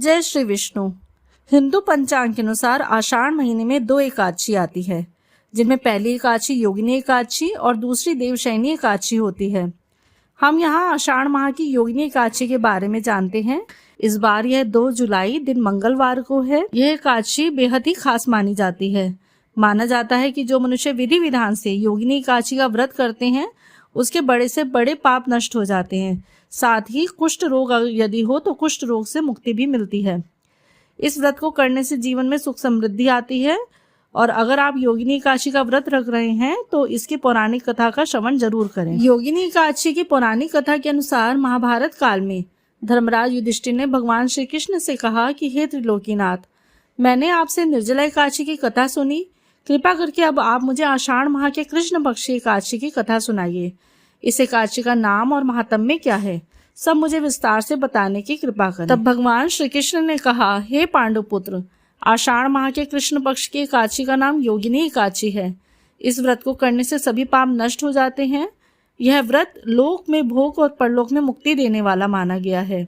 जय श्री विष्णु। हिंदू पंचांग के अनुसार आषाढ़ महीने में 2 एकादशी आती है, जिनमें पहली एकादशी योगिनी एकादशी और दूसरी देवशयनी एकादशी होती है। हम यहाँ आषाढ़ माह की योगिनी एकादशी के बारे में जानते हैं। इस बार यह 2 जुलाई दिन मंगलवार को है। यह एकादशी बेहद ही खास मानी जाती है। माना जाता है कि जो मनुष्य विधि विधान से योगिनी एकादशी का व्रत करते हैं, उसके बड़े से बड़े पाप नष्ट हो जाते हैं। साथ ही कुष्ठ रोग यदि हो तो कुष्ठ रोग से मुक्ति भी मिलती है। इस व्रत को करने से जीवन में सुख समृद्धि आती है। और अगर आप योगिनी एकादशी का व्रत रख रहे हैं तो इसकी पौराणिक कथा का श्रवण जरूर करें। योगिनी एकादशी की पौराणिक कथा के अनुसार महाभारत काल में धर्मराज युधिष्ठिर ने भगवान श्री कृष्ण से कहा कि हे त्रिलोकीनाथ, मैंने आपसे निर्जला एकादशी की कथा सुनी, कृपा करके अब आप मुझे आषाढ़ माह के कृष्ण पक्ष की एकादशी की कथा सुनाइए। इस एकादशी का नाम और महात्म्य क्या है, सब मुझे विस्तार से बताने की कृपा करें। तब भगवान श्री कृष्ण ने कहा, हे पांडुपुत्र, आषाढ़ माह के कृष्ण पक्ष की एकादशी का नाम योगिनी एकादशी है। इस व्रत को करने से सभी पाप नष्ट हो जाते हैं। यह व्रत लोक में भोग और परलोक में मुक्ति देने वाला माना गया है।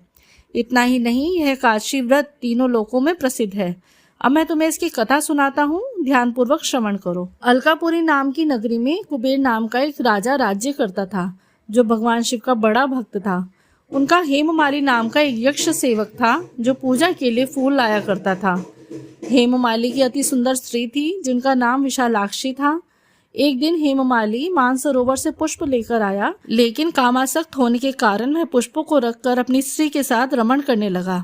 इतना ही नहीं, यह एकादशी व्रत तीनों लोकों में प्रसिद्ध है। अब मैं तुम्हें इसकी कथा सुनाता हूँ, ध्यानपूर्वक श्रवण करो। अलकापुरी नाम की नगरी में कुबेर नाम का एक राजा राज्य करता था, जो भगवान शिव का बड़ा भक्त था। उनका हेममाली नाम का एक यक्ष सेवक था, जो पूजा के लिए फूल लाया करता था। हेममाली की अति सुंदर स्त्री थी, जिनका नाम विशालाक्षी था। एक दिन हेममाली मानसरोवर से पुष्प लेकर आया, लेकिन कामासक्त होने के कारण वह पुष्पों को रखकर अपनी स्त्री के साथ रमण करने लगा।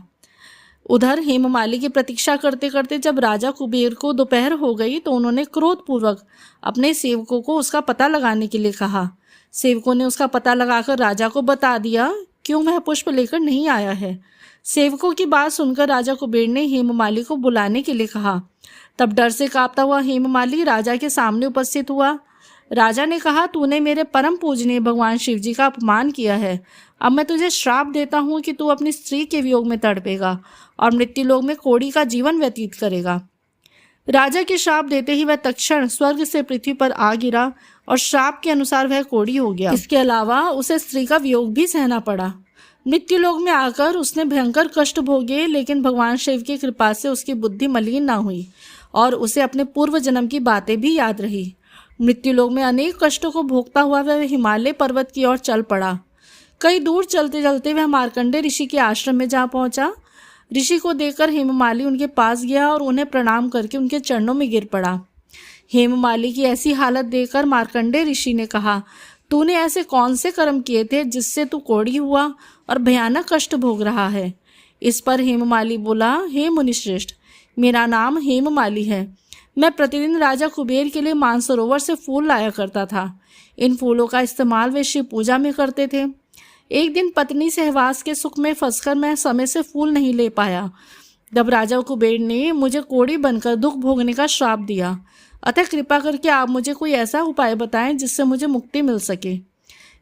उधर हेममाली की प्रतीक्षा करते करते जब राजा कुबेर को दोपहर हो गई तो उन्होंने क्रोधपूर्वक अपने सेवकों को उसका पता लगाने के लिए कहा। सेवकों ने उसका पता लगाकर राजा को बता दिया क्यों वह पुष्प लेकर नहीं आया है। सेवकों की बात सुनकर राजा कुबेर ने हेममाली को बुलाने के लिए कहा। तब डर से कांपता हुआ हेममाली राजा के सामने उपस्थित हुआ। राजा ने कहा, तूने मेरे परम पूजनीय भगवान शिव जी का अपमान किया है। अब मैं तुझे श्राप देता हूँ कि तू अपनी स्त्री के वियोग में तड़पेगा और मृत्युलोक में कोढ़ी का जीवन व्यतीत करेगा। राजा के श्राप देते ही वह तत्क्षण स्वर्ग से पृथ्वी पर आ गिरा और श्राप के अनुसार वह कोढ़ी हो गया। इसके अलावा उसे स्त्री का वियोग भी सहना पड़ा। मृत्युलोक में आकर उसने भयंकर कष्ट भोगे, लेकिन भगवान शिव की कृपा से उसकी बुद्धि मलिन न हुई और उसे अपने पूर्व जन्म की बातें भी याद रही। मृत्युलोक में अनेक कष्टों को भोगता हुआ वह हिमालय पर्वत की ओर चल पड़ा। कई दूर चलते चलते वह मार्कंडेय ऋषि के आश्रम में जा पहुंचा। ऋषि को देखकर हेममाली उनके पास गया और उन्हें प्रणाम करके उनके चरणों में गिर पड़ा। हेममाली की ऐसी हालत देखकर मार्कंडेय ऋषि ने कहा, तूने ऐसे कौन से कर्म किए थे जिससे तू कोढ़ी हुआ और भयानक कष्ट भोग रहा है। इस पर हेममाली बोला, हे मुनिश्रेष्ठ, मेरा नाम हेममाली है। मैं प्रतिदिन राजा कुबेर के लिए मानसरोवर से फूल लाया करता था। इन फूलों का इस्तेमाल वे शिव पूजा में करते थे। एक दिन पत्नी सहवास के सुख में फंसकर मैं समय से फूल नहीं ले पाया। तब राजा कुबेर ने मुझे कोढ़ी बनकर दुख भोगने का श्राप दिया। अतः कृपा करके आप मुझे कोई ऐसा उपाय बताएं जिससे मुझे मुक्ति मिल सके।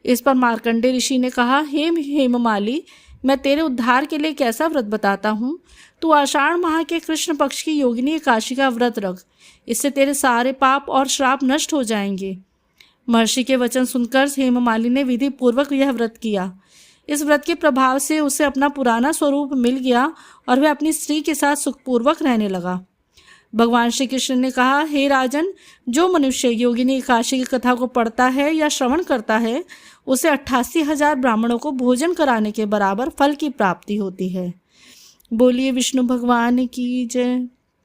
इस पर मार्कंडेय ऋषि ने कहा, हे हेममाली, मैं तेरे उद्धार के लिए कैसा व्रत बताता हूँ। तू आषाढ़ माह के कृष्ण पक्ष की योगिनी एकादशी का व्रत रख, इससे तेरे सारे पाप और श्राप नष्ट हो जाएंगे। महर्षि के वचन सुनकर हेममाली ने विधि पूर्वक यह व्रत किया। इस व्रत के प्रभाव से उसे अपना पुराना स्वरूप मिल गया और वह अपनी स्त्री के साथ सुखपूर्वक रहने लगा। भगवान श्री कृष्ण ने कहा, हे राजन, जो मनुष्य योगिनी एकादशी की कथा को पढ़ता है या श्रवण करता है, उसे 88,000 ब्राह्मणों को भोजन कराने के बराबर फल की प्राप्ति होती है। बोलिए विष्णु भगवान की जय।